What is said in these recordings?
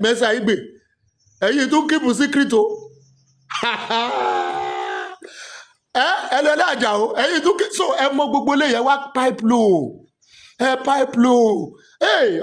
Mẹ́sà Igbe ẹ̀yin tún kíìpù síkírìtì o ENIOLA AJAO ẹ̀yin tún kíìpù so ẹ mọ gbogbo lè yẹ wá pipe low pipe low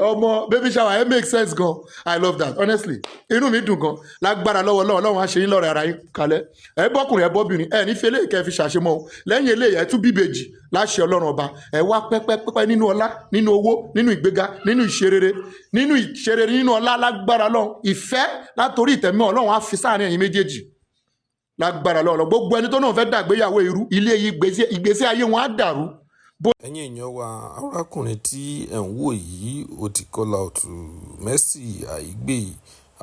ọmọ baby shower make sense gan. I love that honestly inú mi dùn gan lágbára lọ́wọ́ Ọlọ́run á ṣe yín lọ́rẹ̀ ara yín kalẹ̀ ẹ bọ́kùnrin ẹ bọ́bìnrin ẹ nífẹ̀ẹ́ lè kẹ́ fi ṣàṣemọ́ o lẹ́yìn eléyìí ẹ tún bíbejì láṣẹ Ọlọ́run ọba ẹ wá pẹ́pẹ́pẹ́ nínú ọlá nínú owó nínú ìgbéga nínú ìṣerere nínú ọlá lágbára Ọlọ́run ìfẹ́ látòrí ìtẹ̀mí Ọlọ́run á fi sáàrin ẹ̀yin méjèèjì lágbára Ọlọ́run gbogbo ẹni tó náà fẹ́ dàgbéyàwó irú ilé ìgbésí ayé wọn á dàrú. ẹ̀yin èèyàn wa arákùnrin tí ẹ̀ ń wò yìí ó ti kọ́lá òtù Mercy AIGBE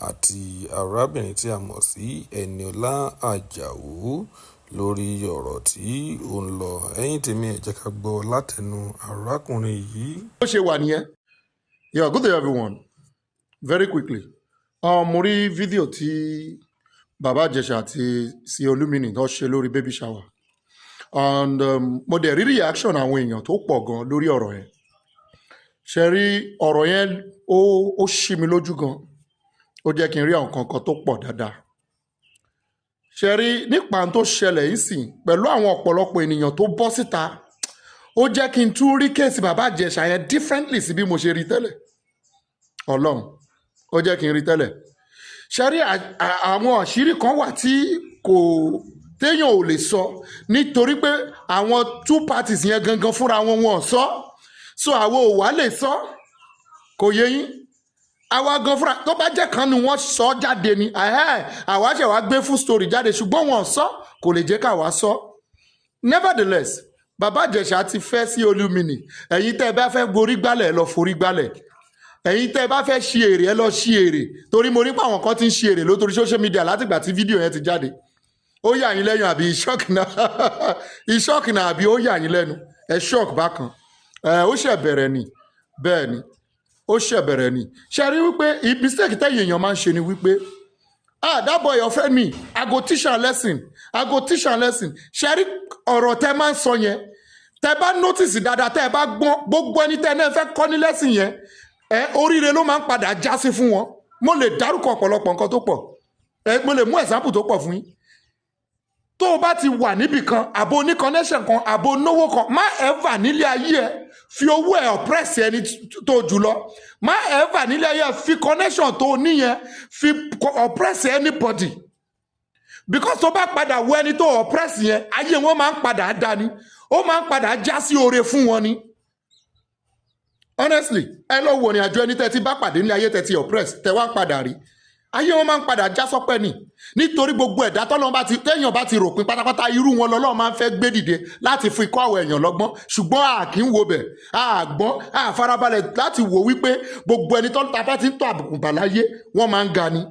àti arábìnrin tí a mọ̀ sí ENIOLA AJAO lórí ọ̀rọ̀ tí ó ń lọ. ẹ̀yin tèmi ẹ jẹ́ ká gbọ́ látẹnu arákùnrin yìí. ó ṣe wà nìyẹn. Yeah, good day everyone. Very quickly mo rí fídíò tí bàbá Ìjẹ̀ṣà àti sí Olúmini tó ṣe lórí baby shower and mo dẹ̀ rí reaction àwọn èèyàn tó pọ̀ gan lórí ọ̀rọ̀ yẹn. ṣe rí ọ̀rọ̀ yẹn ó ṣí mi lójú gan ó jẹ́ kí n rí àwọn kankan tó pọ̀ dáadáa. ṣe rí nípa tó ṣẹlẹ̀ yìí sìn pẹ̀lú àwọn ọ̀pọ̀lọpọ̀ ènìyàn tó bọ́ síta ó jẹ́ kí n tún rí kéèsì bàbá Ìjẹ̀ṣà yẹn differently sí bí mo ṣe rí tẹ́lẹ̀. Ọlọ́run ó jẹ́ kí n rí tẹ́lẹ̀. ṣe rí àwọn àṣírí kan wà tí kò téèyàn ò lè sọ nítorí pé àwọn two parties yẹn gangan fúnra wọn sọ so àwọn ò wá lè sọ kò yé yín àwa gan fúnra tó bá jẹ́ kan ni wọ́n sọ jáde ni àwa ṣe wá gbé full story jáde ṣùgbọ́n wọn sọ kò lè jẹ́ káwa sọ. Nevertheless bàbá Ìjẹ̀ṣà ti fẹ́ sí Olúmini ẹ̀yin tẹ́ ẹ bá fẹ́ gorí gbálẹ̀ ẹ lọ forí gbálẹ̀ ẹ̀yin tẹ́ ẹ bá fẹ́ ṣí èrè ẹ lọ ṣí èrè torí mo rí pé àwọn kan ti ń ṣí èrè lórí social media látìgbà tí fídíò yẹn ti jáde. Ó yà yín lẹ́yìn àbí ìṣọ́ọ̀kì náà àbí ó yà yín lẹ́nu ẹ ṣọ́ọ̀kì bákan ó ṣẹ̀ bẹ̀rẹ̀ ni bẹ́ẹ̀ ni ó ṣẹ̀ bẹ̀rẹ̀ ni. ṣe rí wípé mistake tẹ́yìn èèyàn máa ń ṣe ni wípé that boy offend me I go teach am lesson ṣe rí ọ̀rọ̀ tẹ́ máa ń sọ yẹn tẹ́ bá notice dáadáa tẹ́ bá gbọ́n gbogbo ẹni tẹ́ náà fẹ́ kọ́ ní lesson yẹn oríire ló máa ń padà já sí fún wọn. Mo lè dárúkọ ọ̀pọ̀lọpọ̀ nǹkan tó pọ̀ mo lè mú example tó pọ̀ fún yín. Tó o bá ti wà níbì kan àbò ní connection kan àbò náwó kan má ever nílé ayé ẹ fi owó ẹ oppress ẹni tó jùlọ má ever nílé ayé ẹ fi connection tó níyẹn fi oppress anybody because tó bá padà wọ ẹni tó oppress yẹn ayé wọn máa ń padà dání ó máa ń padà já sí oore fún wọn ni. Honestly ẹ lọ wò ní àjọ ẹni tẹ́ ti bá pàdé ní ayé tẹ́ ti oppress tẹ́ wá padà rí ayé wọn máa ń padà já sọpẹ́ ni nítorí gbogbo ẹ̀dá téèyàn bá ti ròpin pátápátá irú wọn lọ́lọ́run máa ń fẹ́ gbé dìde láti fi kọ́ àwọn èèyàn lọ́gbọ́n ṣùgbọ́n a kì í wo bẹ̀ àgbọ́n àfarabalẹ̀ láti wò wípé gbogbo ẹni tó ń ta bá ti ń tọ́ àbùkù bà láyé wọ́n máa ń ga ni.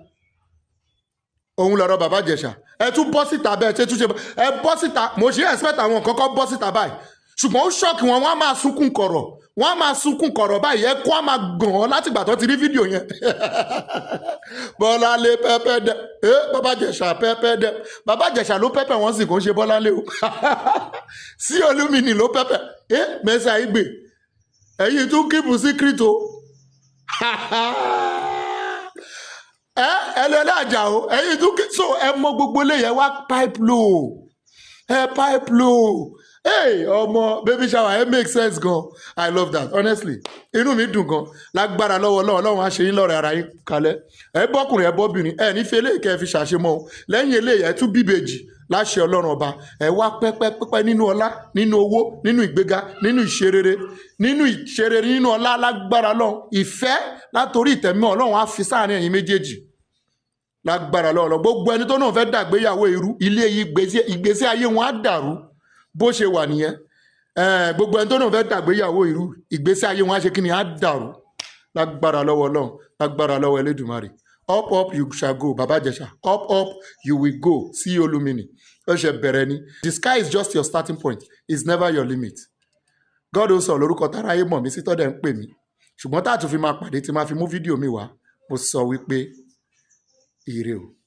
òun lọ̀rọ̀ bàbá Ìjẹ̀ṣà ẹ tún bọ́ síta bẹ́ẹ̀ ṣe tún ṣe ẹ bọ́ síta mo ṣe expect àwọn kọ́kọ́ bọ́ síta báyìí ṣùgbọ́n ó ṣọ́ọ̀kì wọn á máa sunkún kọ̀rọ̀ báyìí ẹ kó a máa gàn án láti gbà tó ti rí fídíò yẹn. Bọ́láńlé pẹ́pẹ́ dẹ bàbá Ìjẹ̀ṣà pẹ́pẹ́ dẹ bàbá Ìjẹ̀ṣà ló pẹ́pẹ́ wọ́n sì kò ń ṣe Bọ́láńlé o sí Olúmini ló pẹ́pẹ́ Mercy AIGBE ẹ̀yin tún kíìpù síkírìtì o ENIOLA AJAO ẹ̀yin tún so ẹ mọ gbogbo lè yẹ wá pipe low ọmọ baby shower make sense gan. I love that honestly inú mi dùn gan lágbára lọ́wọ́ Ọlọ́run á ṣe yín lọ́rẹ̀ ara yín kalẹ̀ ẹ bọ́kùnrin ẹ bọ́bìnrin ẹ nífẹ̀ẹ́ lè kẹ́ fi ṣàṣemọ́ o lẹ́yìn eléyìí ẹ tún bíbejì láṣẹ Ọlọ́run ọba ẹ wá pẹ́pẹ́pẹ́ nínú ọlá nínú owó nínú ìgbéga nínú ìṣerere nínú ọlá lágbára Ọlọ́run ìfẹ́ látòrí ìtẹ̀mí Ọlọ́run á fi sáàrin ẹ̀yin méjèèjì lágbára Ọlọ́run gbogbo ẹni tó náà fẹ́ dàgbéyàwó irú ilé ìgbésí ayé wọn á dàrú bó ṣe wà nìyẹn. Gbogbo ẹni tó náà fẹ́ dàgbéyàwó irú ìgbésí ayé wọn á ṣe kí ni á dàrú lágbára lọ́wọ́ Ọlọ́run lágbára lọ́wọ́ Elédùmarè. Up you shall go bàbá Ìjẹ̀ṣà up you will go sí Olúmini ó ṣe bẹ̀rẹ̀ ni. The sky is just your starting point it's never your limit. God ó sọ lórúkọ táráyé mọ̀ mí sí tọ́dẹ̀ ń pè mí ṣùgbọ́n tá a tún fi máa pàdé tí máa fi mú fídíò mi wá mo sọ wípé ire o.